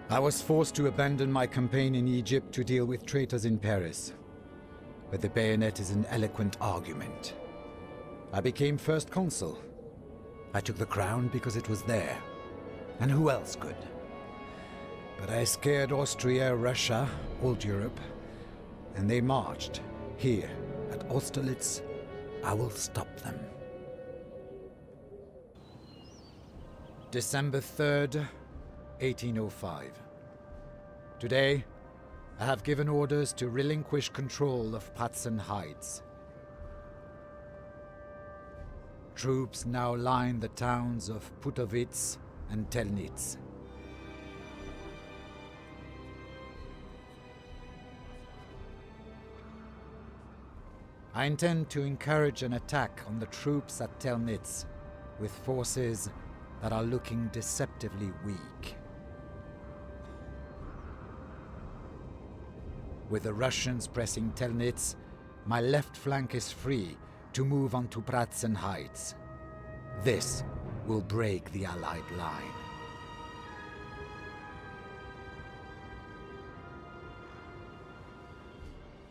I was forced to abandon my campaign in Egypt to deal with traitors in Paris. But the bayonet is an eloquent argument. I became first consul. I took the crown because it was there. And who else could? But I scared Austria, Russia, old Europe, and they marched. Here, at Austerlitz, I will stop them. December 3rd, 1805. Today, I have given orders to relinquish control of Pratzen Heights. Troops now line the towns of Putovitz and Telnitz. I intend to encourage an attack on the troops at Telnitz with forces that are looking deceptively weak. With the Russians pressing Telnitz, my left flank is free to move on to Pratzen Heights. This will break the Allied line.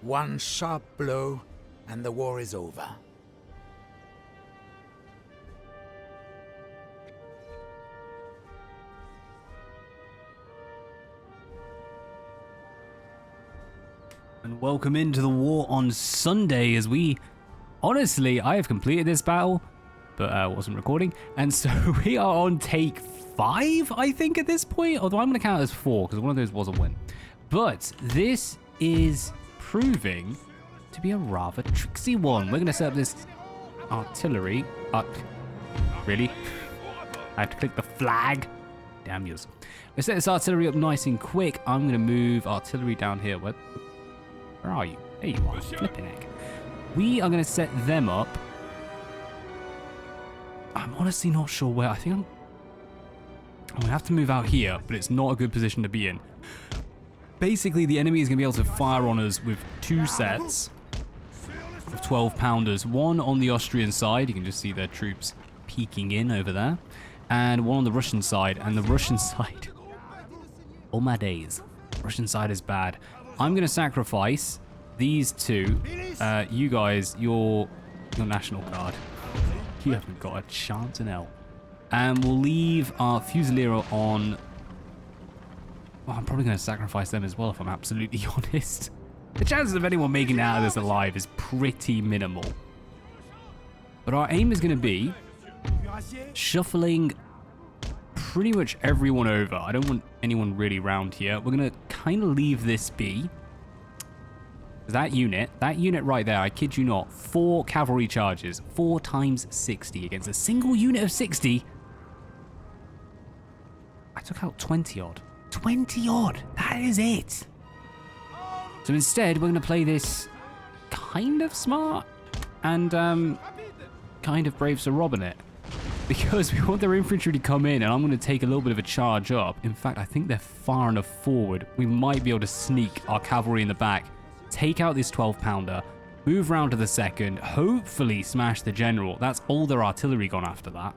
One sharp blow, and the war is over. And welcome into the war on Sunday as we... Honestly, I have completed this battle, but I wasn't recording. And so we are on take 5, I think, at this point. Although I'm going to count it as 4, because one of those was a win. But this is proving to be a rather tricksy one. We're going to set up this artillery. Really? I have to click the flag. Damn yous. Let's set this artillery up nice and quick. I'm going to move artillery down here. Where are you? There you are. Flipping heck. We are going to set them up. I'm honestly not sure where. I think I'm going to have to move out here, but it's not a good position to be in. Basically, the enemy is going to be able to fire on us with 2 sets of 12-pounders. One on the Austrian side. You can just see their troops peeking in over there. And one on the Russian side. And the Russian side... all my days. Russian side is bad. I'm going to sacrifice these 2. You guys, your National Guard. You haven't got a chance in hell. And we'll leave our Fusilier on... Well, I'm probably going to sacrifice them as well, if I'm absolutely honest. The chances of anyone making it out of this alive is pretty minimal. But our aim is going to be shuffling pretty much everyone over. I don't want anyone really round here. We're going to kind of leave this be. That unit right there, I kid you not, 4 cavalry charges, 4 times 60 against a single unit of 60. I took out 20 odd. 20 odd, that is it. So instead, we're going to play this kind of smart and kind of brave Sir Robin it. Because we want their infantry to come in and I'm going to take a little bit of a charge up. In fact, I think they're far enough forward. We might be able to sneak our cavalry in the back, take out this 12-pounder, move round to the second, hopefully smash the general. That's all their artillery gone after that.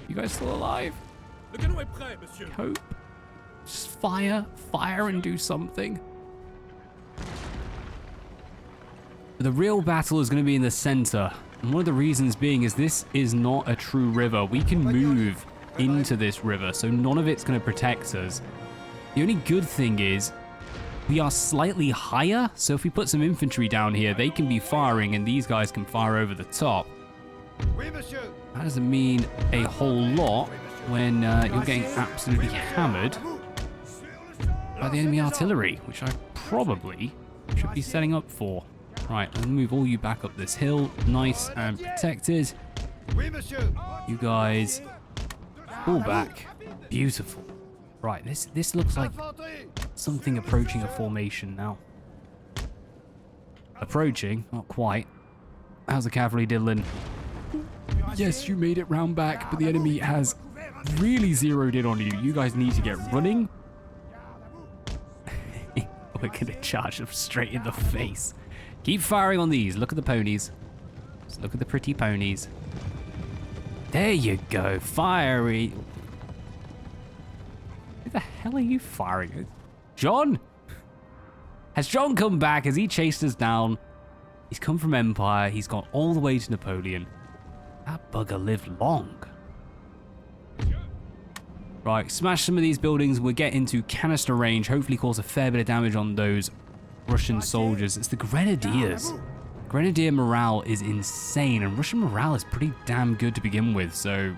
You guys still alive? Hope. Just fire and do something. But the real battle is going to be in the center. And one of the reasons being is this is not a true river. We can move into this river, so none of it's going to protect us. The only good thing is we are slightly higher, so if we put some infantry down here, they can be firing and these guys can fire over the top. That doesn't mean a whole lot when you're getting absolutely hammered by the enemy artillery, which I probably should be setting up for. Right, I'll move all you back up this hill, nice and protected. You guys, all back, beautiful. Right, this looks like something approaching a formation now. Approaching, not quite. How's the cavalry diddling? Yes, you made it round back, but the enemy has really zeroed in on you. You guys need to get running. We're gonna charge them straight in the face. Keep firing on these. Look at the ponies. Just look at the pretty ponies. There you go. Fiery. Who the hell are you firing at? John? Has John come back? Has he chased us down? He's come from Empire. He's gone all the way to Napoleon. That bugger lived long. Right, smash some of these buildings. We'll get into canister range. Hopefully cause a fair bit of damage on those Russian soldiers. It's the Grenadiers. Grenadier morale is insane, and Russian morale is pretty damn good to begin with, so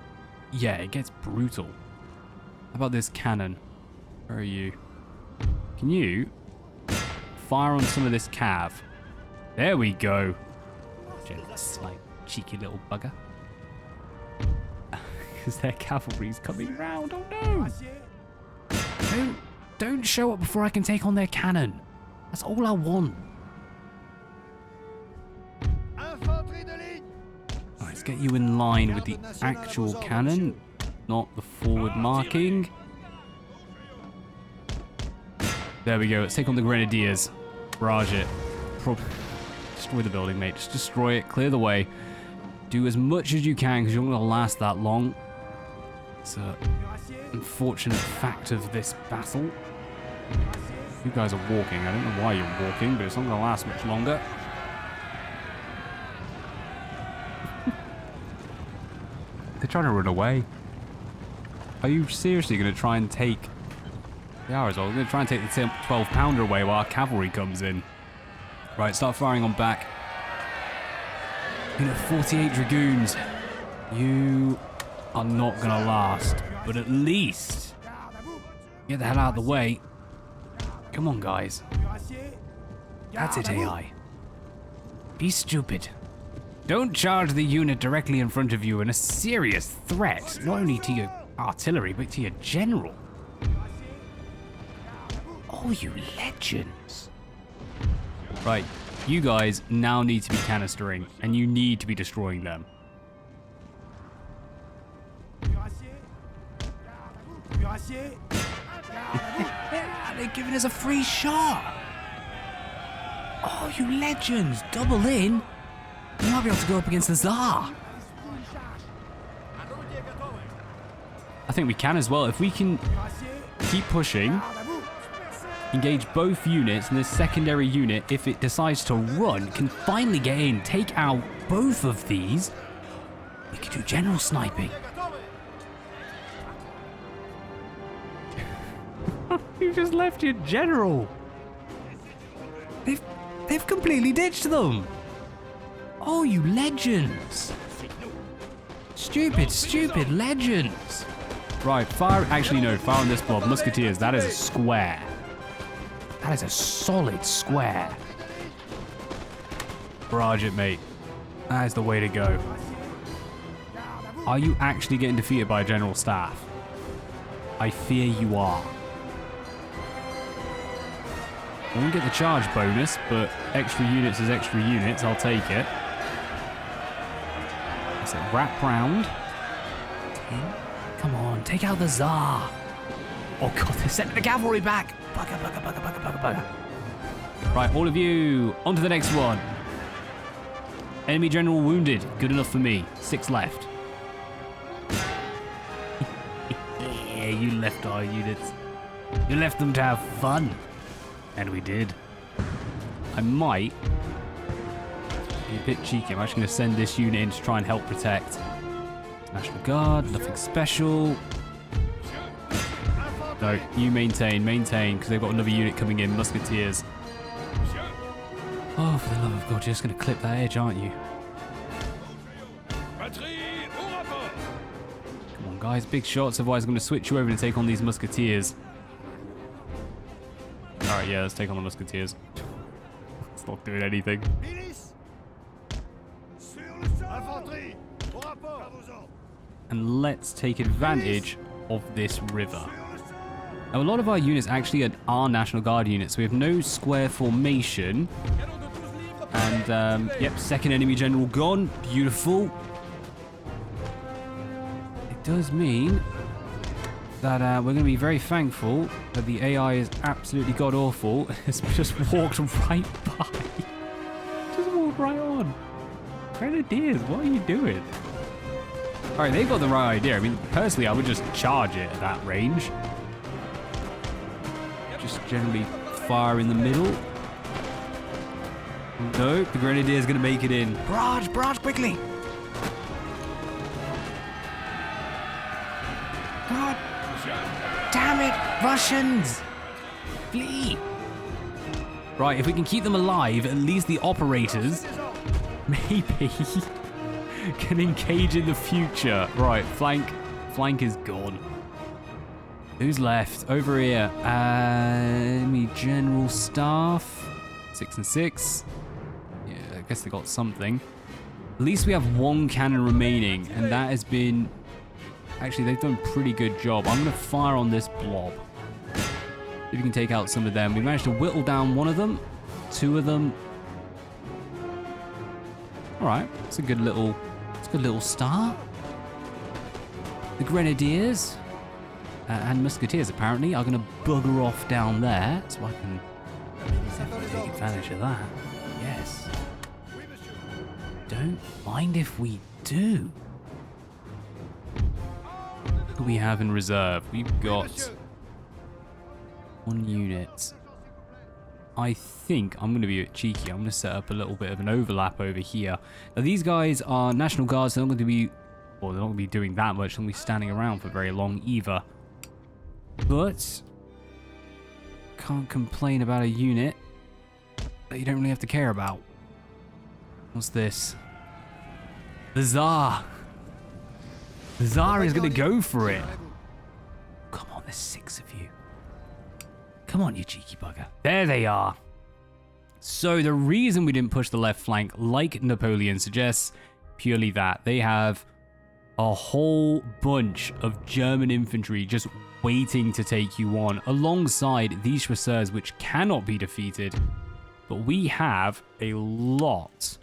yeah, it gets brutal. How about this cannon? Where are you? Can you fire on some of this cav? There we go. Jealous, like cheeky little bugger. Because their cavalry's coming round. Oh no! Don't show up before I can take on their cannon. That's all I want. Let's get you in line with the actual cannon, not the forward marking. There we go. Let's take on the Grenadiers. Barrage it. Destroy the building, mate. Just destroy it. Clear the way. Do as much as you can because you're not going to last that long. It's an unfortunate fact of this battle. You guys are walking. I don't know why you're walking, but it's not going to last much longer. They're trying to run away. Are you seriously going to try and take... They are as well. We're going to try and take the 12-pounder away while our cavalry comes in. Right, start firing on back. Unit 48 Dragoons. You are not going to last. But at least... Get the hell out of the way. Come on, guys. That's it, AI. Be stupid. Don't charge the unit directly in front of you, and a serious threat, not only to your artillery, but to your general. Oh, you legends. Right, you guys now need to be canistering, and you need to be destroying them. They're giving us a free shot. Oh, you legends, double in. You might be able to go up against the Tsar. I think we can as well. If we can keep pushing, engage both units, and this secondary unit, if it decides to run, can finally get in, take out both of these. We could do general sniping. You just left your general. They've completely ditched them. Oh, you legends. Stupid legends. Right, fire. Actually, no, fire on this blob. Musketeers, that is a square. That is a solid square. Barrage it, mate. That is the way to go. Are you actually getting defeated by a general staff? I fear you are. I won't get the charge bonus, but extra units is extra units. I'll take it. That's it. Wrap round. 10. Come on, take out the Tsar. Oh god, they're sending the cavalry back. Bugger. Right, all of you, on to the next one. Enemy general wounded. Good enough for me. 6 left. Yeah, you left our units. You left them to have fun. And we did. I might be a bit cheeky. I'm actually going to send this unit in to try and help protect. National Guard, nothing special. No, you maintain, because they've got another unit coming in, Musketeers. Oh, for the love of God, you're just going to clip that edge, aren't you? Come on, guys, big shots, otherwise I'm going to switch you over and take on these Musketeers. Alright, yeah, let's take on the Musketeers. It's not doing anything. And let's take advantage of this river. Now, a lot of our units actually are National Guard units, so we have no square formation. And, yep, second enemy general gone. Beautiful. It does mean that we're going to be very thankful that the AI is absolutely god-awful. It's just walked right by. Just walked right on. Grenadiers, what are you doing? Alright, they've got the right idea. I mean, personally, I would just charge it at that range. just generally fire in the middle. No, the grenadier's going to make it in. Barrage quickly! God damn it, Russians! Flee! Right, if we can keep them alive, at least the operators maybe can engage in the future. Right, flank is gone. Who's left? Over here. Enemy General Staff. 6 and 6. Yeah, I guess they got something. At least we have one cannon remaining, and that has been... Actually, they've done a pretty good job. I'm going to fire on this blob. If you can take out some of them. We managed to whittle down one of them. 2 of them. Alright, it's a good little start. The Grenadiers and Musketeers apparently are going to bugger off down there, so I can take advantage of that. Yes. Don't mind if we do. What do we have in reserve? We've got 1 unit. I think I'm going to be a bit cheeky. I'm going to set up a little bit of an overlap over here. Now, these guys are National Guards. They're not going to be, well, they're not going to be doing that much. They're not going to be standing around for very long either. But can't complain about a unit that you don't really have to care about. What's this? The Tsar. The Tsar is going to go for it. Come on, there's 6 of you. Come on, you cheeky bugger. There they are. So the reason we didn't push the left flank, like Napoleon suggests, purely that. They have a whole bunch of German infantry just waiting to take you on, alongside these chasseurs, which cannot be defeated. But we have a lot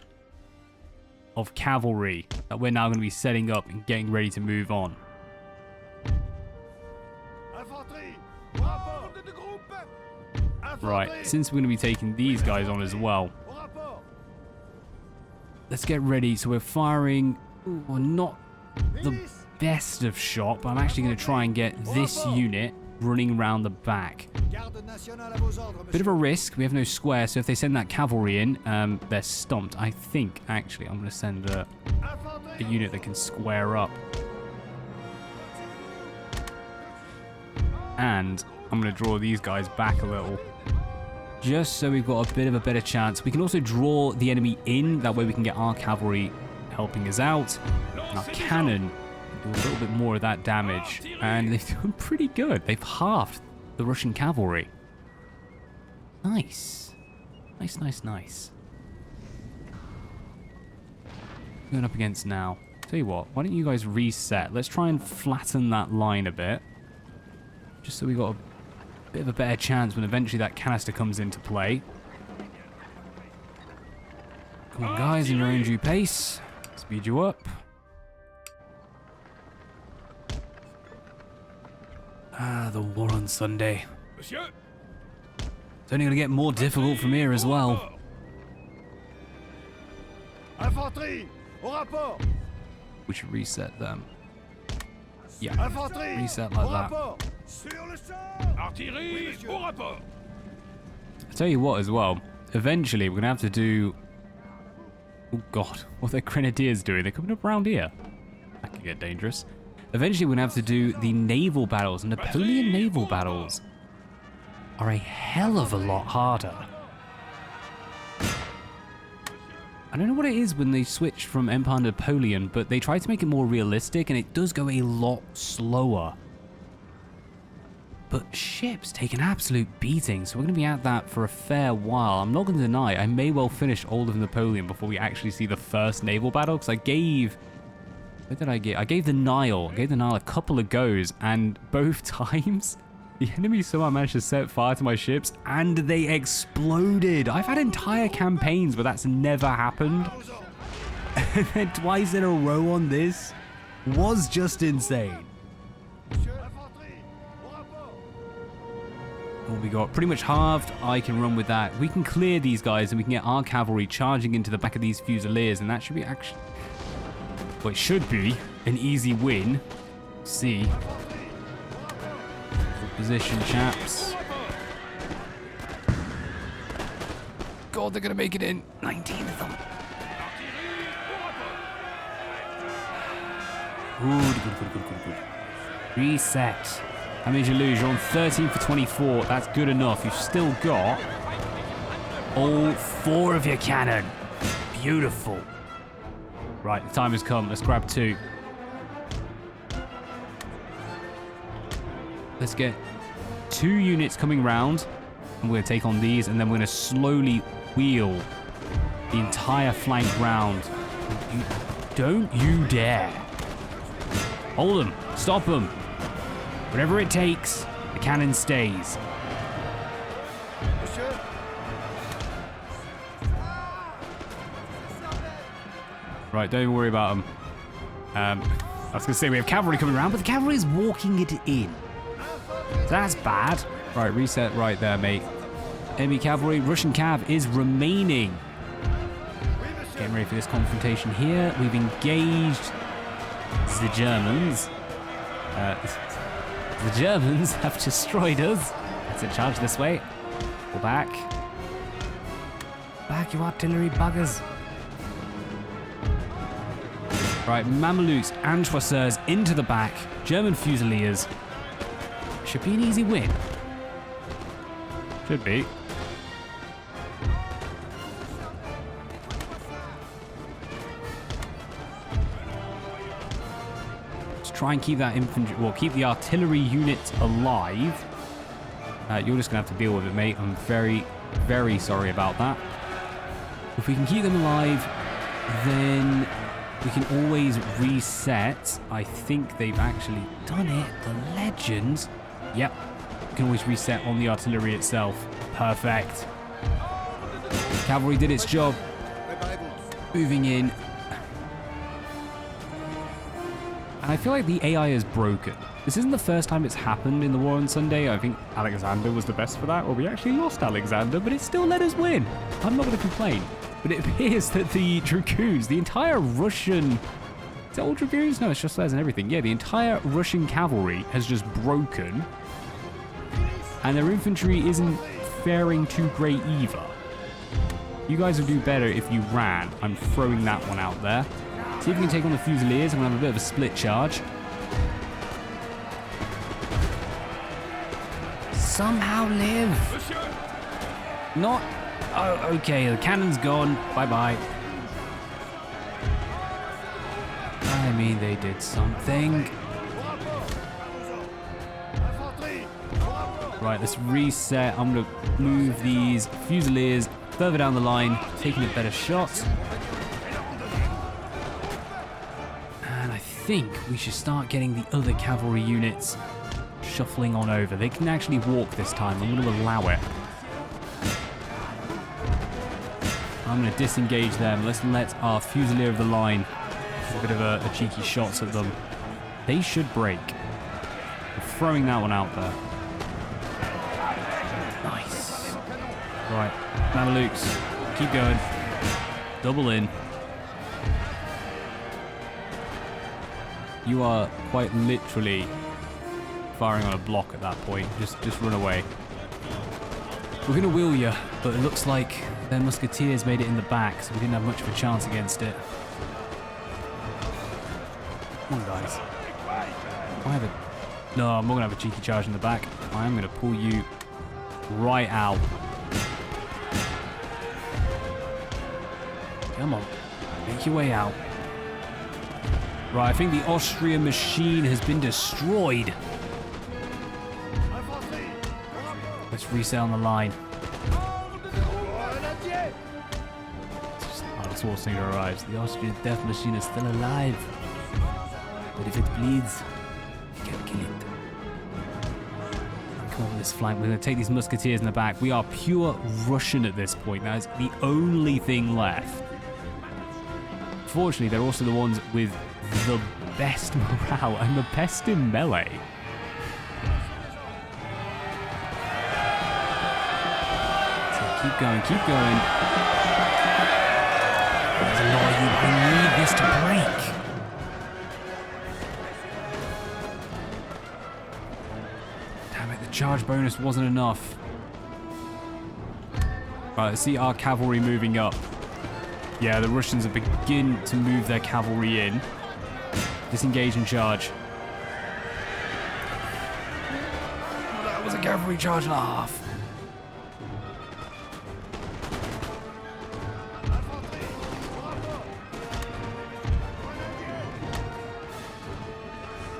of cavalry that we're now going to be setting up and getting ready to move on. Right, since we're going to be taking these guys on as well, let's get ready. So we're firing, well, not the best of shot, but I'm actually going to try and get this unit running around the back. Bit of a risk. We have no square, so if they send that cavalry in, they're stumped. I think, actually, I'm going to send a unit that can square up. And I'm going to draw these guys back a little, just so we've got a bit of a better chance. We can also draw the enemy in, that way we can get our cavalry helping us out. And our cannon do a little bit more of that damage, and they've done pretty good. They've halved the Russian cavalry. Nice. Nice. Going up against now. Tell you what, why don't you guys reset? Let's try and flatten that line a bit, just so we got a bit of a better chance when eventually that canister comes into play. Come on, guys, in your own due pace. Speed you up. The war on Sunday. It's only going to get more difficult from here as well. We should reset them. Yeah, reset like that. I tell you what as well, eventually we're going to have to do... Oh god, what are the Grenadiers doing? They're coming up around here. That could get dangerous. Eventually we're going to have to do the naval battles. Napoleon naval battles are a hell of a lot harder. I don't know what it is when they switch from Empire Napoleon, but they try to make it more realistic, and it does go a lot slower. But ships take an absolute beating, so we're going to be at that for a fair while. I'm not going to deny, I may well finish all of Napoleon before we actually see the first naval battle, because I gave... What did I give? I gave the Nile. I gave the Nile a couple of goes, and both times, the enemy somehow managed to set fire to my ships, and they exploded. I've had entire campaigns where that's never happened. And then twice in a row on this was just insane. What we got? Pretty much halved. I can run with that. We can clear these guys, and we can get our cavalry charging into the back of these Fusiliers, and that should be actually... Well, it should be an easy win. Let's see. Full position, chaps. God, they're going to make it in. 19 of them. Good. Reset. How many did you lose? You're on 13 for 24. That's good enough. You've still got all 4 of your cannon. Beautiful. Right, the time has come. Let's grab 2. Let's get 2 units coming round. And we're going to take on these, and then we're going to slowly wheel the entire flank round. Don't you dare. Hold them. Stop them. Whatever it takes, the cannon stays. Right, don't even worry about them. I was going to say we have cavalry coming around, but the cavalry is walking it in. So that's bad. Right, reset right there, mate. Enemy cavalry, Russian cav is remaining. Getting ready for this confrontation here. We've engaged the Germans. The Germans have destroyed us. Let's charge this way. Go back. Back, you artillery buggers. Right, Mamelukes and Chasseurs into the back. German Fusiliers. Should be an easy win. Should be. Let's try and keep that infantry, well, keep the artillery units alive. You're just going to have to deal with it, mate. I'm very, very sorry about that. If we can keep them alive, then we can always reset. I think they've actually done it. The legends. Yep. We can always reset on the artillery itself. Perfect. Cavalry did its job. Moving in. And I feel like the AI is broken. This isn't the first time it's happened in the war on Sunday. I think Alexander was the best for that. Well, we actually lost Alexander, but it still let us win. I'm not going to complain. But it appears that the Dragoons, the entire Russian... Is that all Dragoons? No, it's just theirs and everything. Yeah, the entire Russian cavalry has just broken. And their infantry isn't faring too great either. You guys would do better if you ran. I'm throwing that one out there. See if we can take on the Fusiliers. I'm going to have a bit of a split charge. Somehow live. Not... Oh, okay, the cannon's gone. Bye-bye. I mean, they did something. Right, let's reset. I'm going to move these Fusiliers further down the line, taking a better shot. And I think we should start getting the other cavalry units shuffling on over. They can actually walk this time. I'm going to allow it. I'm going to disengage them. Let's let our Fusilier of the line a bit of a cheeky shots at them. They should break. I'm throwing that one out there. Nice. Right, Mamelukes, keep going. Double in. You are quite literally firing on a block at that point. Just run away. We're going to wheel you, but it looks like their musketeers made it in the back, so we didn't have much of a chance against it. Come on, guys. No, I'm not going to have a cheeky charge in the back. I am going to pull you right out. Come on. Make your way out. Right, I think the Austrian machine has been destroyed. Let's reset on the line. Schwarzenegger arrives. The Austrian death machine is still alive. But if it bleeds, you can kill it. Come on, this flank. We're going to take these musketeers in the back. We are pure Russian at this point. That is the only thing left. Fortunately, they're also the ones with the best morale and the best in melee. So keep going, keep going. We need this to break. Damn it, the charge bonus wasn't enough. Right, let's see our cavalry moving up. Yeah, the Russians are beginning to move their cavalry in. Disengage and charge. That was a cavalry charge and a half.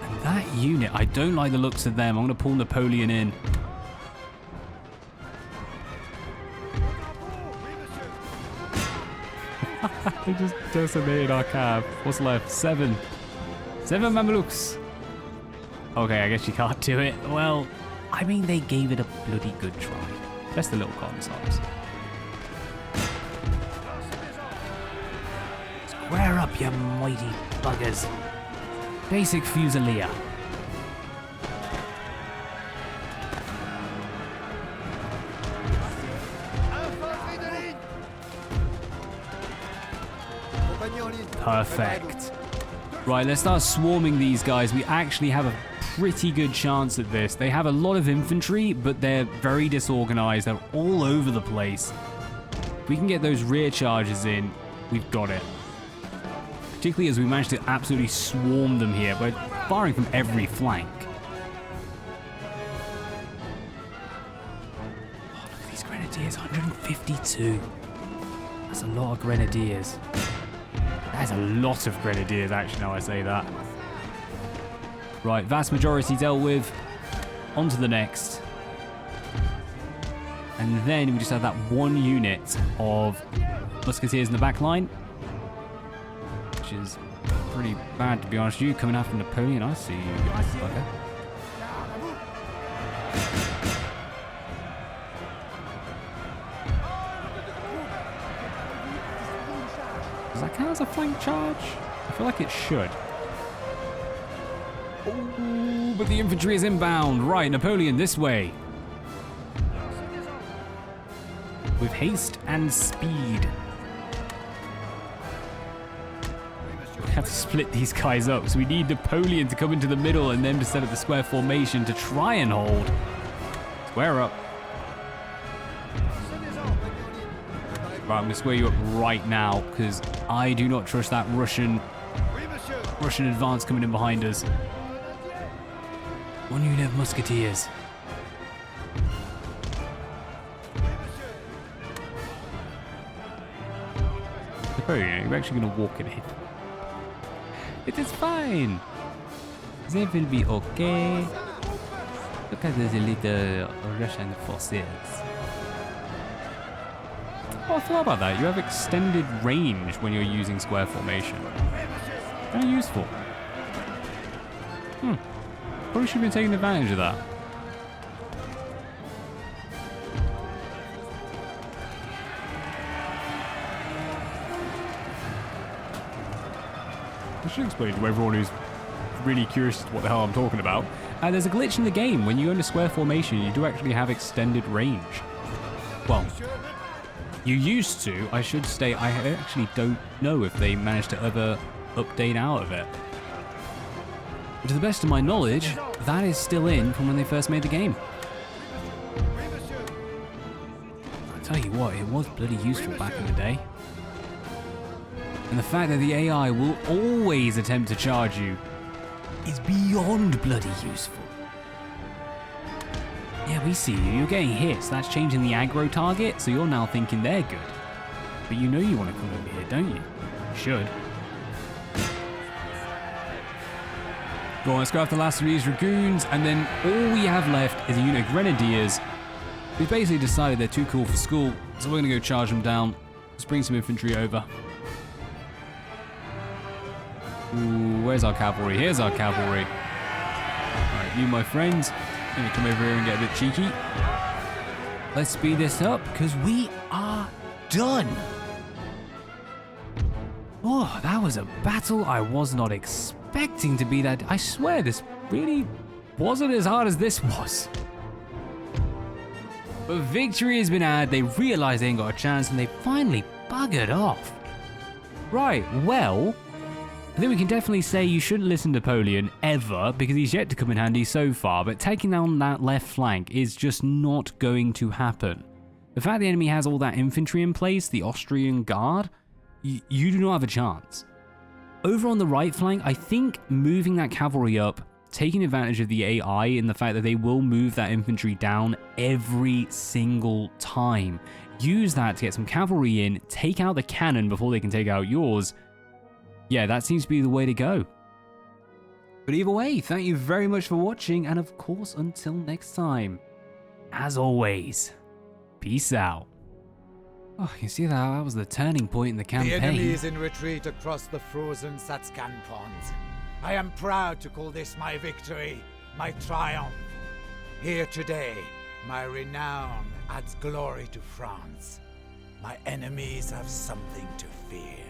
And that unit, I don't like the looks of them. I'm going to pull Napoleon in. They just decimated our cav. What's left? 7. 7 Mamelukes. Okay, I guess you can't do it. Well, I mean, they gave it a bloody good try. Just the little concepts. Square up, you mighty buggers. Basic Fusilier. Perfect. Right, let's start swarming these guys. We actually have a pretty good chance at this. They have a lot of infantry, but they're very disorganized. They're all over the place. If we can get those rear charges in, we've got it. Particularly as we managed to absolutely swarm them here. We're firing from every flank. Oh, look at these grenadiers, 152. That's a lot of grenadiers. That's a lot of grenadiers, actually, now I say that. Right, vast majority dealt with. On to the next. And then we just have that one unit of musketeers in the back line. Which is pretty bad, to be honest with you. Coming after Napoleon, I see you, motherfucker. Does that count as a flank charge? I feel like it should. Oh, but the infantry is inbound. Right, Napoleon, this way. With haste and speed. We have to split these guys up, so we need Napoleon to come into the middle and then to set up the square formation to try and hold. Square up. Right, I'm going to square you up right now, because I do not trust that Russian advance coming in behind us. One unit of musketeers. Napoleon, you're actually going to walk it in. It is fine. They will be okay. Look at those little Russian forces. Oh, I thought about that. You have extended range when you're using square formation. Very useful. Probably should have been taking advantage of that. I should explain to everyone who's really curious what the hell I'm talking about. There's a glitch in the game. When you go into square formation, you do actually have extended range. Well, you used to. I should say, I actually don't know if they managed to ever update out of it. But to the best of my knowledge, that is still in from when they first made the game. I tell you what, it was bloody useful back in the day. And the fact that the AI will always attempt to charge you is beyond bloody useful. Yeah, we see you. You're getting hit, so that's changing the aggro target, so you're now thinking they're good. But you know you want to come over here, don't you? You should. Go on, let's go after the last of these Dragoons, and then all we have left is a unit of Grenadiers. We've basically decided they're too cool for school, so we're going to go charge them down. Let's bring some infantry over. Ooh, where's our cavalry? Here's our cavalry. Alright, you, my friends, let me come over here and get a bit cheeky. Let's speed this up, because we are done. Oh, that was a battle I was not expecting to be that. I swear, this really wasn't as hard as this was. But victory has been had. They realized they ain't got a chance, and they finally buggered off. Right, well, I think we can definitely say you shouldn't listen to Napoleon ever, because he's yet to come in handy so far, but taking down that left flank is just not going to happen. The fact the enemy has all that infantry in place, the Austrian Guard, you do not have a chance. Over on the right flank, I think moving that cavalry up, taking advantage of the AI and the fact that they will move that infantry down every single time. Use that to get some cavalry in, take out the cannon before they can take out yours. Yeah, that seems to be the way to go. But either way, thank you very much for watching, and of course, until next time, as always, peace out. Oh, you see that was the turning point in the campaign. The enemy is in retreat across the frozen Satskan ponds. I am proud to call this my victory, my triumph. Here today, my renown adds glory to France. My enemies have something to fear.